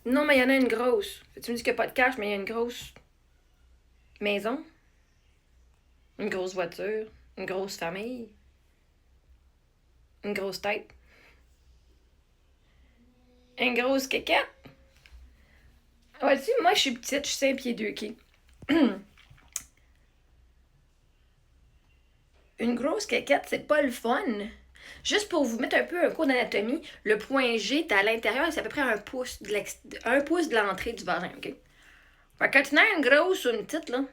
Non, mais il y en a une grosse. Tu me dis qu'il n'y a pas de cash, mais il y a une grosse maison, une grosse voiture, une grosse famille, une grosse tête, une grosse quéquette. Vois-tu, moi, je suis petite, je suis 5 pieds 2, OK? Une grosse quéquette, c'est pas le fun. Juste pour vous mettre un peu un cours d'anatomie, le point G, t'es à l'intérieur, c'est à peu près un pouce de l'entrée du vagin, OK? Fait que quand tu as une grosse ou une petite, là,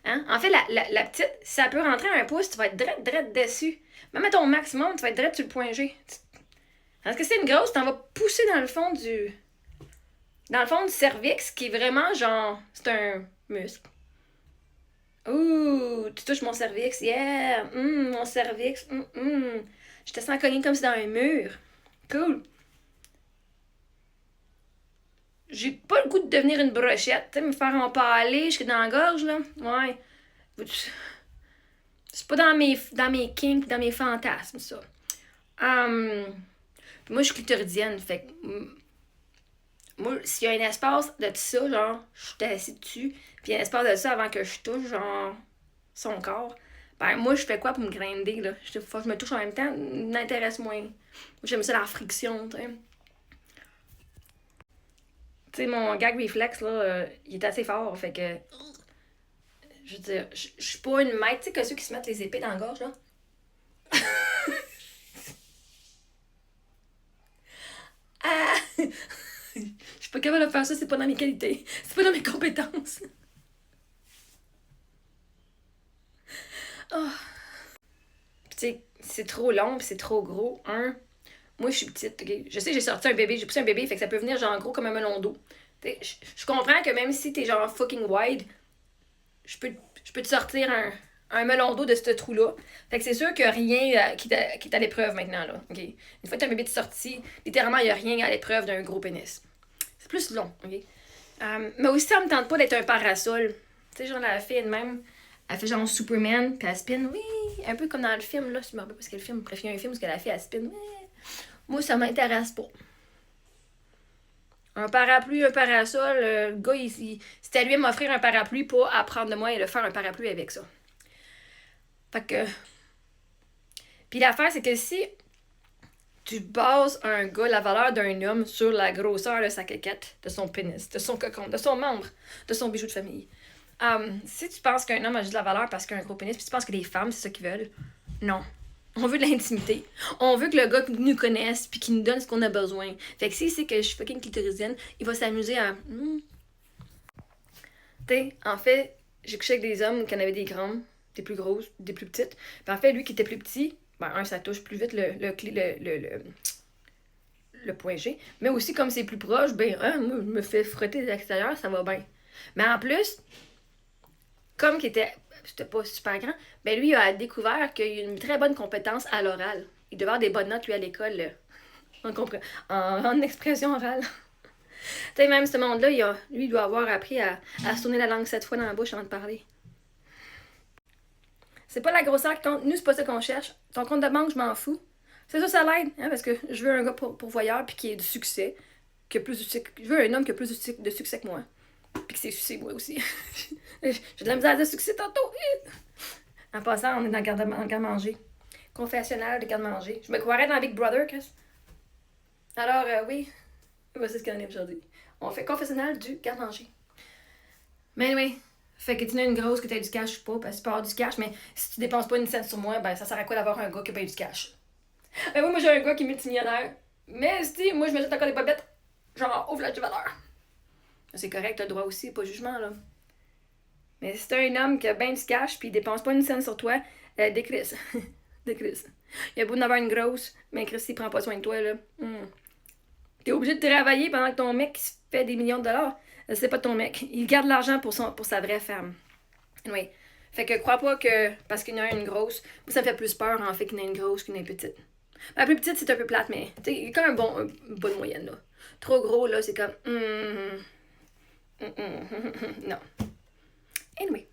hein? En fait, la petite, si ça peut rentrer à un pouce, tu vas être drette dessus. Même à ton maximum, tu vas être drette sur le point G. Parce que c'est une grosse, t'en vas pousser dans le fond du. Dans le fond du cervix, qui est vraiment genre. C'est un muscle. Ouh, tu touches mon cervix, yeah! Mon cervix, Je te sens cogner comme si dans un mur. Cool. J'ai pas le goût de devenir une brochette, tu sais, me faire empaler jusque dans la gorge, là. Ouais. C'est pas dans mes kinks, dans mes fantasmes, ça. Moi, je suis clitoridienne, fait que. Moi, s'il y a un espace de ça, genre, je suis assis dessus, puis un espace de ça avant que je touche, genre, son corps, ben, moi, je fais quoi pour me grinder, là? Faut que je me touche en même temps, m'intéresse moins. Moi, j'aime ça la friction, tu sais. Tu sais, mon gag reflex, là, il est assez fort, fait que. Je veux dire, je suis pas une maître, tu sais, que ceux qui se mettent les épées dans la gorge, là. Ah! Je suis pas capable de faire ça, c'est pas dans mes qualités. C'est pas dans mes compétences. Oh. Puis, tu sais, c'est trop long, puis c'est trop gros. Moi, je suis petite, ok? Je sais, j'ai sorti un bébé, j'ai poussé un bébé, fait que ça peut venir genre gros comme un melon d'eau. Je comprends que même si t'es genre fucking wide, je peux, je peux te sortir un melon d'eau de ce trou-là. Fait que c'est sûr que rien qui est à l'épreuve maintenant, là. OK? Une fois que t'as un bébé de sortie, littéralement, il n'y a rien à l'épreuve d'un gros pénis. C'est plus long, OK? Mais aussi, ça me tente pas d'être un parasol. Tu sais, genre, la fille elle-même, elle fait genre Superman, puis elle spin, oui, un peu comme dans le film, là. Je me rappelle parce que le film, bref, il y a un film où la fille, elle spin, oui. Moi, ça m'intéresse pas. Un parapluie, un parasol, le gars, c'était à lui de m'offrir un parapluie, pas à prendre de moi et de faire un parapluie avec ça. Fait que. Puis l'affaire, c'est que si tu bases un gars, la valeur d'un homme, sur la grosseur de sa quéquette, de son pénis, de son cocon, de son membre, de son bijou de famille. Si tu penses qu'un homme a juste de la valeur parce qu'il a un gros pénis, puis tu penses que les femmes, c'est ça qu'ils veulent, non. On veut de l'intimité. On veut que le gars nous connaisse puis qu'il nous donne ce qu'on a besoin. Fait que s'il sait que je suis fucking clitoridienne, il va s'amuser à. T'sais, en fait, j'ai couché avec des hommes qui en avaient des grandes, des plus grosses, des plus petites. Puis en fait, lui qui était plus petit, ben ça touche plus vite le point G. Mais aussi, comme c'est plus proche, moi, je me fais frotter de l'extérieur, ça va bien. Mais en plus, comme qu'il c'était pas super grand, ben lui, il a découvert qu'il a une très bonne compétence à l'oral. Il devait avoir des bonnes notes, lui, à l'école, en expression orale. Tu sais, même ce monde-là, lui, il doit avoir appris à se tourner la langue 7 fois dans la bouche avant de parler. C'est pas la grosseur qui compte. Nous, c'est pas ça qu'on cherche. Ton compte de banque, je m'en fous. C'est ça l'aide, hein, parce que je veux un gars pourvoyeur puis qui ait du succès. Qui a plus de succès. Je veux un homme qui a plus de succès que moi. Puis que c'est succès, moi aussi. J'ai de la misère de succès tantôt. En passant, on est dans le garde-manger. Confessionnal de garde-manger. Je me croirais dans Big Brother, Chris. Alors, oui. Voici ce qu'on est aujourd'hui. On fait confessionnal du garde-manger. Mais anyway, fait que tu n'as une grosse que tu as du cash ou pas, parce que tu peux avoir du cash, mais si tu dépenses pas une scène sur moi, ben ça sert à quoi d'avoir un gars qui a pas eu du cash? Ben oui, moi j'ai un gars qui est multimillionnaire. Mais si, moi je me jette encore des bobettes, genre au village de valeur. C'est correct, t'as le droit aussi, pas de jugement là. Mais si t'as un homme qui a bien du cash puis il dépense pas une scène sur toi, décris. Décris. Il a beau d'avoir une grosse, mais Chris, il prend pas soin de toi là. T'es obligé de travailler pendant que ton mec se fait des millions de dollars. C'est pas ton mec. Il garde l'argent pour sa vraie femme. Oui. Fait que crois pas que parce qu'il y en a une grosse, ça me fait plus peur en fait qu'il y en a une grosse qu'une petite. La plus petite, c'est un peu plate, mais il y a quand même une bonne moyenne là. Trop gros là, c'est comme non. Anyway.